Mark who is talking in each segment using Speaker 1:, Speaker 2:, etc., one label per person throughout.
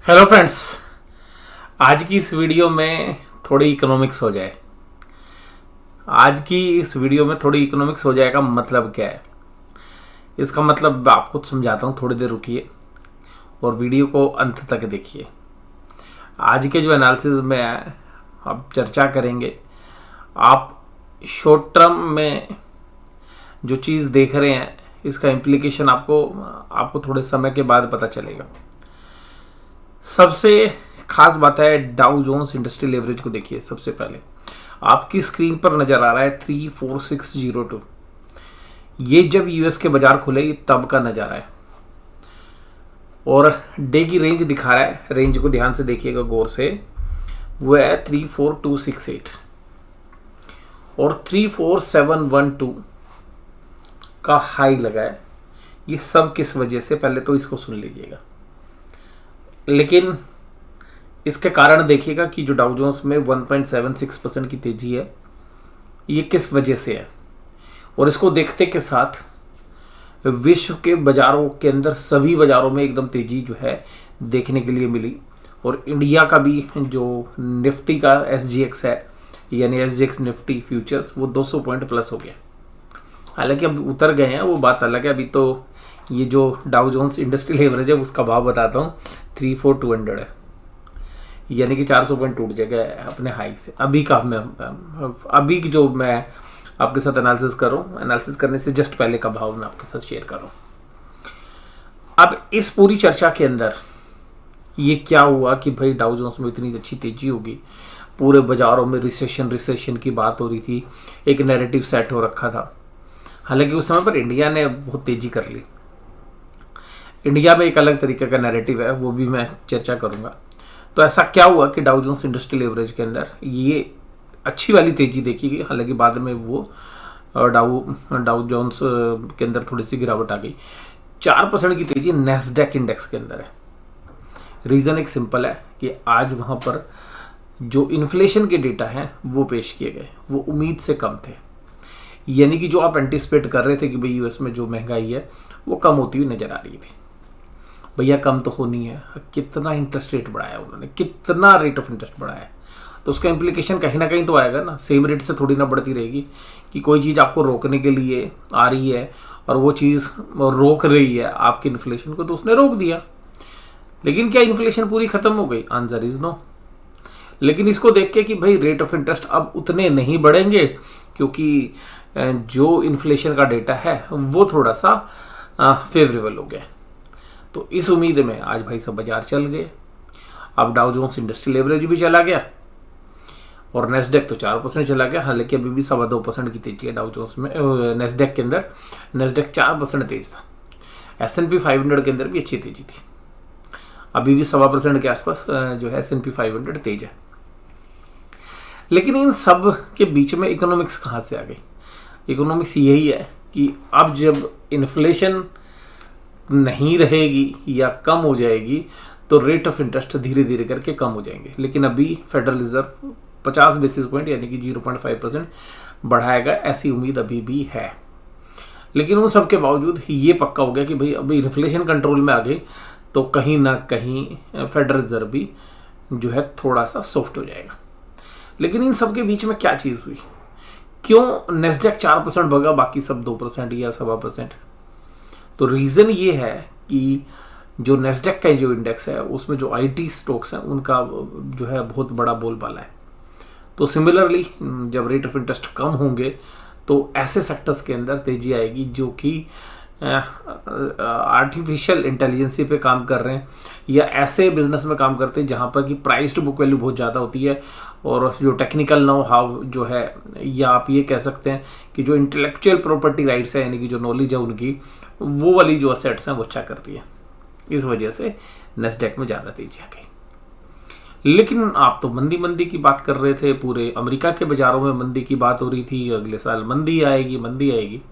Speaker 1: Hello friends. आज की इस वीडियो में थोड़ी इकोनॉमिक्स हो जाए। आज की इस वीडियो में थोड़ी इकोनॉमिक्स हो जाएगा। मतलब क्या है इसका मतलब आपको समझाता हूँ, थोड़ी देर रुकिए और वीडियो को अंत तक देखिए। आज के जो एनालिसिस में अब चर्चा करेंगे, आप शॉर्ट टर्म में जो चीज़ देख रहे हैं इसका इम्प्लीकेशन आपको थोड़े समय के बाद पता चलेगा। सबसे खास बात है डाउ जोन्स इंडस्ट्रियल एवरेज को देखिए। सबसे पहले आपकी स्क्रीन पर नजर आ रहा है 34602। ये जब यूएस के बाजार खुले तब का नजारा है और डे की रेंज दिखा रहा है। रेंज को ध्यान से देखिएगा गौर से, वो है 34268 और 34712 का हाई लगा है। ये सब किस वजह से, पहले तो इसको सुन लीजिएगा। लेकिन इसके कारण देखिएगा कि जो डाउ जोन्स में 1.76% की तेजी है, ये किस वजह से है। और इसको देखते के साथ विश्व के बाजारों के अंदर सभी बाजारों में एकदम तेजी जो है देखने के लिए मिली। और इंडिया का भी जो निफ्टी का SGX है, यानी SGX निफ्टी फ्यूचर्स, वो 200 पॉइंट प्लस हो गया। हालांकि अब उतर गए हैं, वो बात अलग है। अभी तो ये जो डाउ जोन्स इंडस्ट्रियल एवरेज है उसका भाव बताता हूँ, 34200 है, यानी कि 400 पॉइंट टूट जाएगा अपने हाई से। अभी जो मैं आपके साथ एनालिसिस कर रहा हूँ, एनालिसिस करने से जस्ट पहले का भाव मैं आपके साथ शेयर कर रहा हूँ। अब इस पूरी चर्चा के अंदर ये क्या हुआ कि भाई डाउ जोन्स में इतनी अच्छी तेजी होगी, पूरे बाजारों में रिसेशन की बात हो रही थी, एक नैरेटिव सेट हो रखा था। हालांकि उस समय पर इंडिया ने बहुत तेजी कर ली। इंडिया में एक अलग तरीके का नैरेटिव है, वो भी मैं चर्चा करूंगा। तो ऐसा क्या हुआ कि डाउ जोन्स इंडस्ट्रियल एवरेज के अंदर ये अच्छी वाली तेजी देखी गई। हालांकि बाद में वो डाउ जोन्स के अंदर थोड़ी सी गिरावट आ गई। 4% की तेजी नैस्डैक इंडेक्स के अंदर है। रीज़न एक सिंपल है कि आज वहाँ पर जो इन्फ्लेशन के डेटा हैं वो पेश किए गए, वो उम्मीद से कम थे। यानी कि जो आप एंटिसिपेट कर रहे थे कि भाई यूएस में जो महंगाई है वो कम होती हुई नजर आ रही थी। भैया कम तो होनी है। कितना इंटरेस्ट रेट बढ़ाया उन्होंने, कितना रेट ऑफ इंटरेस्ट बढ़ाया, तो उसका इम्प्लीकेशन कहीं ना कहीं तो आएगा ना। सेम रेट से थोड़ी ना बढ़ती रहेगी कि कोई चीज़ आपको रोकने के लिए आ रही है और वो चीज़ रोक रही है आपकी इन्फ्लेशन को, तो उसने रोक दिया। लेकिन क्या इन्फ्लेशन पूरी खत्म हो गई? Answer is no. लेकिन इसको देख के कि भाई रेट ऑफ इंटरेस्ट अब उतने नहीं बढ़ेंगे क्योंकि जो इन्फ्लेशन का डेटा है वो थोड़ा सा फेवरेबल हो गया। तो इस उम्मीद में आज भाई सब बाजार चल गए। अब डाउ जोन्स इंडस्ट्रियल एवरेज भी चला गया और नेस्डेक तो 4% चला गया। हालांकि अभी भी 2.25% की तेजी है डाउ जोन्स में। नेस्डेक के अंदर नेस्डेक 4% तेज था। S&P 500 के अंदर भी अच्छी तेजी थी। अभी भी 1.25% के आसपास जो है S&P 500 तेज है। लेकिन इन सब के बीच में इकोनॉमिक्स कहाँ से आ गई? इकोनॉमिक्स यही है कि अब जब इन्फ्लेशन नहीं रहेगी या कम हो जाएगी तो रेट ऑफ इंटरेस्ट धीरे धीरे करके कम हो जाएंगे। लेकिन अभी फेडरल रिजर्व 50 बेसिस पॉइंट यानी कि 0.5% बढ़ाएगा, ऐसी उम्मीद अभी भी है। लेकिन उन सब के बावजूद ये पक्का हो गया कि भाई अभी इन्फ्लेशन कंट्रोल में आ गई तो कहीं ना कहीं फेडरल रिजर्व भी जो है थोड़ा सा सॉफ्ट हो जाएगा। लेकिन इन सब के बीच में क्या चीज़ हुई? क्यों नेस्डेक 4% भगा, बाकी सब 2% या 1.25%? तो रीज़न ये है कि जो नेस्डेक का जो इंडेक्स है उसमें जो IT स्टॉक्स हैं उनका जो है बहुत बड़ा बोलबाला है। तो सिमिलरली जब रेट ऑफ इंटरेस्ट कम होंगे तो ऐसे सेक्टर्स के अंदर तेजी आएगी जो कि आर्टिफिशियल इंटेलिजेंसी पे काम कर रहे हैं या ऐसे बिजनेस में काम करते हैं जहाँ पर कि प्राइस टू बुक वैल्यू बहुत ज़्यादा होती है और जो टेक्निकल नो हाउ जो है, या आप ये कह सकते हैं कि जो इंटेलेक्चुअल प्रॉपर्टी राइट्स है यानी कि जो नॉलेज है उनकी, वो वाली जो असेट्स हैं वो अच्छा करती है। इस वजह से नेस्डेक में ज़्यादा तेजी आ गई। लेकिन आप तो मंदी की बात कर रहे थे, पूरे अमेरिका के बाज़ारों में मंदी की बात हो रही थी, अगले साल मंदी आएगी।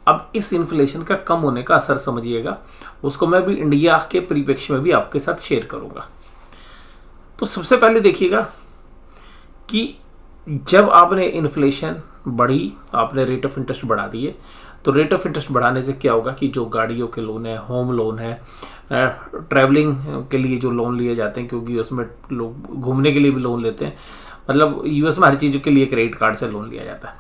Speaker 1: अब इस इन्फ्लेशन का कम होने का असर समझिएगा, उसको मैं भी इंडिया के परिप्रेक्ष्य में भी आपके साथ शेयर करूंगा। तो सबसे पहले देखिएगा कि जब आपने इन्फ्लेशन बढ़ी, आपने रेट ऑफ इंटरेस्ट बढ़ा दिए, तो रेट ऑफ इंटरेस्ट बढ़ाने से क्या होगा कि जो गाड़ियों के लोन है, होम लोन है, ट्रैवलिंग के लिए जो लोन लिए जाते हैं, क्योंकि उसमें लोग घूमने के लिए भी लोन लेते हैं, मतलब यूएस में हर चीज़ के लिए क्रेडिट कार्ड से लोन लिया जाता है,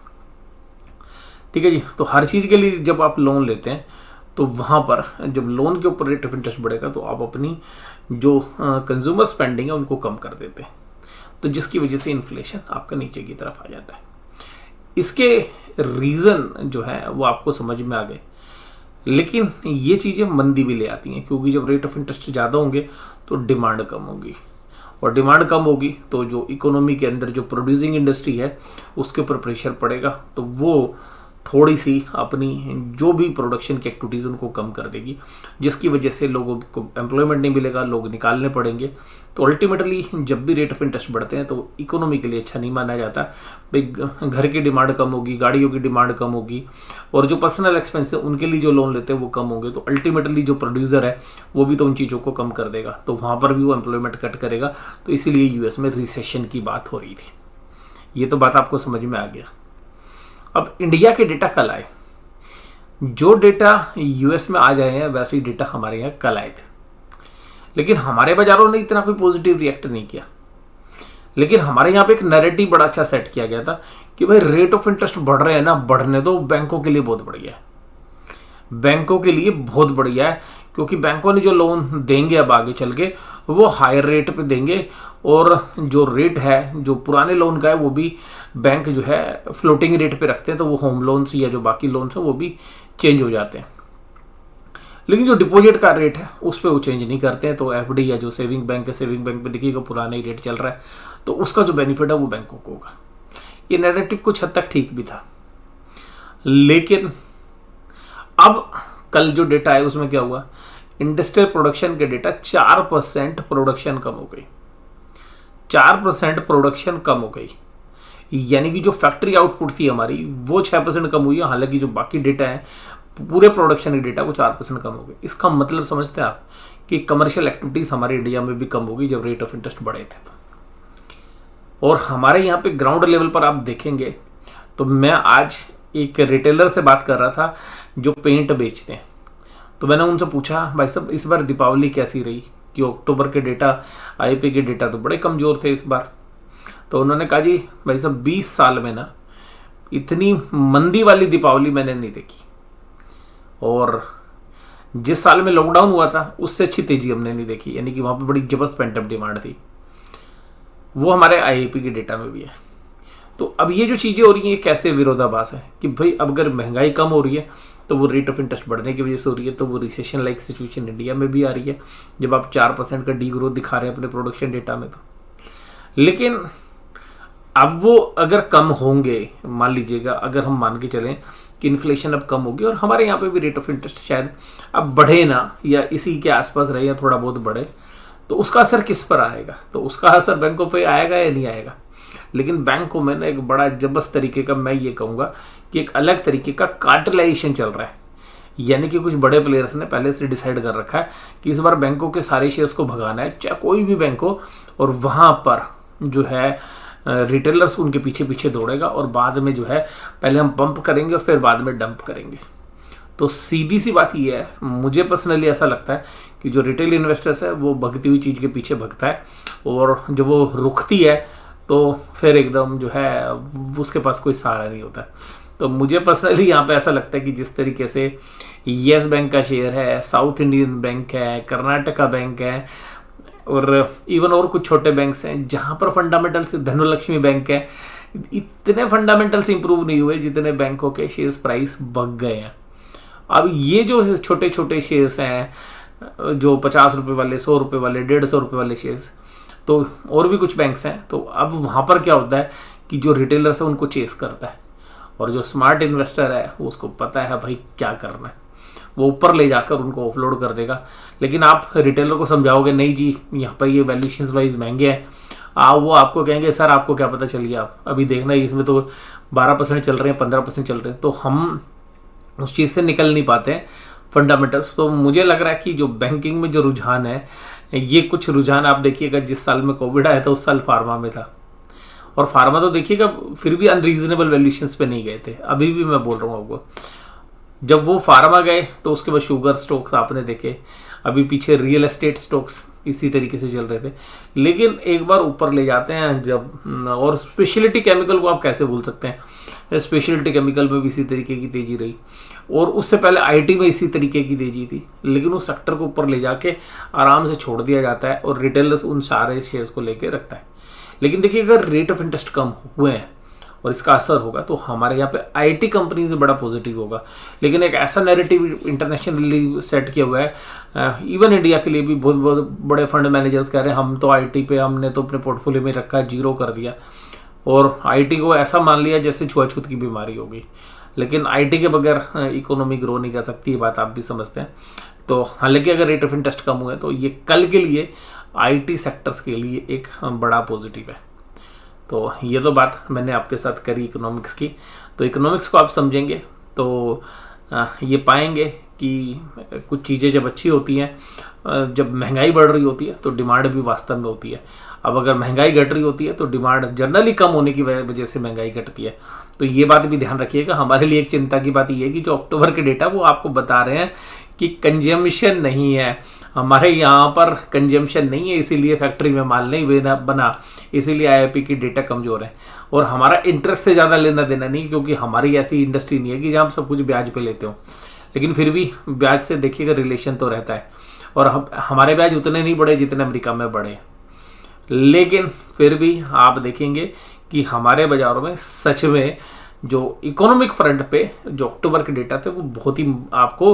Speaker 1: ठीक है जी। तो हर चीज़ के लिए जब आप लोन लेते हैं तो वहाँ पर जब लोन के ऊपर रेट ऑफ इंटरेस्ट बढ़ेगा तो आप अपनी जो कंज्यूमर स्पेंडिंग है उनको कम कर देते हैं, तो जिसकी वजह से इन्फ्लेशन आपका नीचे की तरफ आ जाता है। इसके रीज़न जो है वो आपको समझ में आ गए, लेकिन ये चीज़ें मंदी भी ले आती हैं, क्योंकि जब रेट ऑफ इंटरेस्ट ज़्यादा होंगे तो डिमांड कम होगी, और डिमांड कम होगी तो जो इकोनॉमी के अंदर जो प्रोड्यूसिंग इंडस्ट्री है उसके ऊपर प्रेशर पड़ेगा, तो वो थोड़ी सी अपनी जो भी प्रोडक्शन की एक्टिविटीज़ उनको कम कर देगी, जिसकी वजह से लोगों को एम्प्लॉयमेंट नहीं मिलेगा, लोग निकालने पड़ेंगे। तो अल्टीमेटली जब भी रेट ऑफ इंटरेस्ट बढ़ते हैं तो इकोनॉमी के लिए अच्छा नहीं माना जाता। भाई घर की डिमांड कम होगी, गाड़ियों की डिमांड कम होगी, और जो पर्सनल एक्सपेंस है उनके लिए जो लोन लेते हैं वो कम होंगे, तो अल्टीमेटली जो प्रोड्यूसर है वो भी तो उन चीज़ों को कम कर देगा, तो वहाँ पर भी वो एम्प्लॉयमेंट कट करेगा। तो इसीलिए यूएस में रिसेशन की बात हो रही थी। ये तो बात आपको समझ में आ गया। अब इंडिया के डेटा कल आए, जो डेटा यूएस में आ जाए हैं वैसे ही डेटा हमारे यहाँ कल आए थे, लेकिन हमारे बाजारों ने इतना कोई पॉजिटिव रिएक्ट नहीं किया। लेकिन हमारे यहाँ पे एक नैरेटिव बड़ा अच्छा सेट किया गया था कि भाई रेट ऑफ इंटरेस्ट बढ़ रहे हैं ना, बढ़ने दो, बैंकों के लिए बहुत बढ़िया है, बैंकों के लिए बहुत बढ़िया है, क्योंकि बैंकों ने जो लोन देंगे अब आगे चल के वो हायर रेट पे देंगे, और जो रेट है जो पुराने लोन का है वो भी बैंक जो है फ्लोटिंग रेट पे रखते हैं, तो वो होम लोन्स या जो बाकी लोन्स हैं वो भी चेंज हो जाते हैं। लेकिन जो डिपॉजिट का रेट है उस पर वो चेंज नहीं करते हैं, तो एफडी या जो सेविंग बैंक है, सेविंग बैंक पे देखिएगा पुराना ही रेट चल रहा है, तो उसका जो बेनिफिट है वो बैंकों को होगा। ये नैरेटिव कुछ हद तक ठीक भी था, लेकिन अब कल जो डेटा है उसमें क्या हुआ, इंडस्ट्रियल प्रोडक्शन के डेटा 4% प्रोडक्शन कम हो गई, 4% प्रोडक्शन कम हो गई, यानी कि जो फैक्ट्री आउटपुट थी हमारी वो 6% कम हुई है, हालांकि जो बाकी डेटा है पूरे प्रोडक्शन के डेटा वो 4% कम हो गए। इसका मतलब समझते हैं आप कि कमर्शियल एक्टिविटीज़ हमारे इंडिया में भी कम होगी जब रेट ऑफ इंटरेस्ट बढ़े थे तो। और हमारे यहाँ पे ग्राउंड लेवल पर आप देखेंगे तो मैं आज एक रिटेलर से बात कर रहा था जो पेंट बेचते हैं, तो मैंने उनसे पूछा भाई साहब इस बार दीपावली कैसी रही, कि अक्टूबर के डेटा आईपी के डेटा तो बड़े कमज़ोर थे इस बार। तो उन्होंने कहा जी भाई साहब 20 साल में ना इतनी मंदी वाली दीपावली मैंने नहीं देखी, और जिस साल में लॉकडाउन हुआ था उससे अच्छी तेजी हमने नहीं देखी, यानी कि वहाँ पे बड़ी जबरदस्त पेंट अप डिमांड थी। वो हमारे आईपी के डेटा में भी है। तो अब ये जो चीज़ें हो रही हैं ये कैसे विरोधाभास है कि भाई अब अगर महंगाई कम हो रही है तो वो रेट ऑफ इंटरेस्ट बढ़ने की वजह से हो रही है, तो वो रिसेशन लाइक सिचुएशन इंडिया में भी आ रही है जब आप 4% का डी ग्रोथ दिखा रहे हैं अपने प्रोडक्शन डेटा में। तो लेकिन अब वो अगर कम होंगे, मान लीजिएगा अगर हम मान के चलें कि इन्फ्लेशन अब कम होगी और हमारे यहाँ पे भी रेट ऑफ इंटरेस्ट शायद अब बढ़े ना, या इसी के आसपास रहे या थोड़ा बहुत बढ़े, तो उसका असर किस पर आएगा, तो उसका असर बैंकों पे आएगा या नहीं आएगा। लेकिन बैंकों में ना एक बड़ा जबरदस्त तरीके का, मैं ये कहूँगा कि एक अलग तरीके का कार्टेलाइजेशन चल रहा है, यानी कि कुछ बड़े प्लेयर्स ने पहले से डिसाइड कर रखा है कि इस बार बैंकों के सारे शेयर्स को भगाना है, चाहे कोई भी बैंक हो, और वहाँ पर जो है रिटेलर्स उनके पीछे पीछे दौड़ेगा, और बाद में जो है पहले हम पंप करेंगे और फिर बाद में डंप करेंगे। तो सीधी सी बात ये है, मुझे पर्सनली ऐसा लगता है कि जो रिटेल इन्वेस्टर्स है वो भगती हुई चीज़ के पीछे भगता है, और जब वो रुकती है तो फिर एकदम जो है उसके पास कोई सहारा नहीं होता। तो मुझे पर्सनली यहाँ पे ऐसा लगता है कि जिस तरीके से येस बैंक का शेयर है, साउथ इंडियन बैंक है, कर्नाटका बैंक है, और इवन और कुछ छोटे बैंक्स हैं जहाँ पर फंडामेंटल्स, धनलक्ष्मी बैंक है, इतने फंडामेंटल्स इंप्रूव नहीं हुए जितने बैंकों के शेयर्स प्राइस बढ़ गए हैं। अब ये जो छोटे छोटे शेयर्स हैं जो 50 रुपये वाले, 100 रुपये वाले, 150 रुपये वाले शेयर्स, तो और भी कुछ बैंक्स हैं, तो अब वहाँ पर क्या होता है कि जो रिटेलर्स है उनको चेस करता है, और जो स्मार्ट इन्वेस्टर है वो उसको पता है भाई क्या करना है, वो ऊपर ले जाकर उनको ऑफलोड कर देगा। लेकिन आप रिटेलर को समझाओगे नहीं जी यहाँ पर ये वैल्यूएशंस वाइज महंगे हैं, वो आपको कहेंगे सर आपको क्या पता चलिए, आप अभी देखना इसमें तो 12% चल रहे हैं, 15% चल रहे हैं, तो हम उस चीज़ से निकल नहीं पाते हैं फंडामेंटल्स। तो मुझे लग रहा है कि जो बैंकिंग में जो रुझान है, ये कुछ रुझान आप देखिएगा, जिस साल में कोविड आया था उस साल फार्मा में था, और फार्मा तो देखिएगा फिर भी अनरीजनेबल वैल्यूएशंस पे नहीं गए थे, अभी भी मैं बोल रहा हूँ आपको। जब वो फार्मा गए तो उसके बाद शुगर स्टॉक्स आपने देखे, अभी पीछे रियल एस्टेट स्टॉक्स इसी तरीके से चल रहे थे। लेकिन एक बार ऊपर ले जाते हैं जब, और स्पेशलिटी केमिकल को आप कैसे भूल सकते हैं, स्पेशलिटी केमिकल में भी इसी तरीके की तेजी रही, और उससे पहले आईटी में इसी तरीके की तेजी थी। लेकिन उस सेक्टर को ऊपर ले जाके आराम से छोड़ दिया जाता है और रिटेलर्स उन सारे शेयर्स को लेके रखता है। लेकिन देखिए, अगर रेट ऑफ इंटरेस्ट कम हुए हैं और इसका असर होगा तो हमारे यहाँ पे आईटी कंपनी से बड़ा पॉजिटिव होगा। लेकिन एक ऐसा नैरेटिव इंटरनेशनली सेट किया हुआ है, इवन इंडिया के लिए भी बहुत बहुत बड़े फंड मैनेजर्स कह रहे हैं हम तो आईटी पे, हमने तो अपने पोर्टफोलियो में रखा, जीरो कर दिया, और आईटी को ऐसा मान लिया जैसे छुआछूत की बीमारी होगी। लेकिन आईटी के बगैर इकोनॉमी ग्रो नहीं कर सकती, ये बात आप भी समझते हैं। तो हालांकि अगर रेट ऑफ इंटरेस्ट कम हुए तो ये कल के लिए आईटी सेक्टर्स के लिए एक बड़ा पॉजिटिव है। तो ये तो बात मैंने आपके साथ करी इकोनॉमिक्स की। तो इकोनॉमिक्स को आप समझेंगे तो ये पाएंगे कि कुछ चीज़ें जब अच्छी होती हैं, जब महंगाई बढ़ रही होती है तो डिमांड भी वास्तव में होती है। अब अगर महंगाई घट रही होती है तो डिमांड जनरली कम होने की वजह से महंगाई घटती है। तो ये बात भी ध्यान रखिएगा। हमारे लिए एक चिंता की बात ये है कि जो अक्टूबर के डेटा वो आपको बता रहे हैं कि कंजम्पशन नहीं है, हमारे यहाँ पर कंजम्पशन नहीं है, इसीलिए फैक्ट्री में माल नहीं बना, इसीलिए आईआईपी की डेटा कमज़ोर है। और हमारा इंटरेस्ट से ज़्यादा लेना देना नहीं, क्योंकि हमारी ऐसी इंडस्ट्री नहीं है कि जहाँ हम सब कुछ ब्याज पे लेते हो। लेकिन फिर भी ब्याज से देखिएगा रिलेशन तो रहता है, और हमारे ब्याज उतने नहीं बढ़े जितने अमेरिका में बढ़े। लेकिन फिर भी आप देखेंगे कि हमारे बाज़ारों में सच में जो इकोनॉमिक फ्रंट पे जो अक्टूबर के डेटा थे वो बहुत ही आपको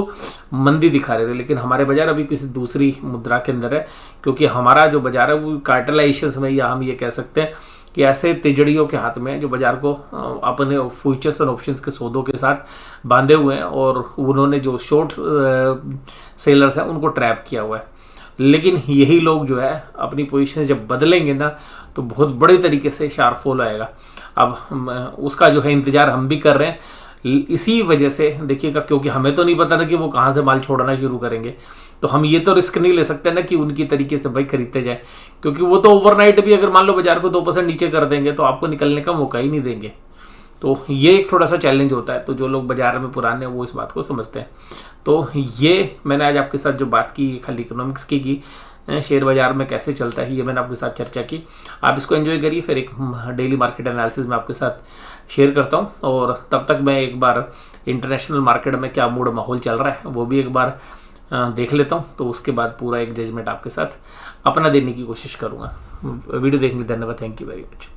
Speaker 1: मंदी दिखा रहे थे। लेकिन हमारे बाजार अभी किसी दूसरी मुद्रा के अंदर है, क्योंकि हमारा जो बाजार है वो कार्टेलाइजेशन में, या हम ये कह सकते हैं कि ऐसे तिजड़ियों के हाथ में है जो बाजार को अपने फ्यूचर्स और ऑप्शंस के सौदों के साथ बांधे हुए हैं, और उन्होंने जो शॉर्ट सेलर्स हैं उनको ट्रैप किया हुआ है। लेकिन यही लोग जो है अपनी पोजीशन जब बदलेंगे ना तो बहुत बड़े तरीके से शार्प फॉल आएगा। अब उसका जो है इंतज़ार हम भी कर रहे हैं। इसी वजह से देखिएगा, क्योंकि हमें तो नहीं पता ना कि वो कहाँ से माल छोड़ना शुरू करेंगे, तो हम ये तो रिस्क नहीं ले सकते ना कि उनकी तरीके से भाई खरीदते जाए, क्योंकि वो तो ओवरनाइट भी अगर मान लो बाजार को 2% नीचे कर देंगे तो आपको निकलने का मौका ही नहीं देंगे। तो ये एक थोड़ा सा चैलेंज होता है। तो जो लोग बाजार में पुराने हैं वो इस बात को समझते हैं। तो ये मैंने आज आपके साथ जो बात की खाली इकोनॉमिक्स की शेयर बाजार में कैसे चलता है, ये मैंने आपके साथ चर्चा की। आप इसको एंजॉय करिए, फिर एक डेली मार्केट एनालिसिस में आपके साथ शेयर करता हूँ। और तब तक मैं एक बार इंटरनेशनल मार्केट में क्या मूड माहौल चल रहा है वो भी एक बार देख लेता हूँ। तो उसके बाद पूरा एक जजमेंट आपके साथ अपना देने की कोशिश करूँगा। वीडियो देखने के लिए धन्यवाद। Thank you very much.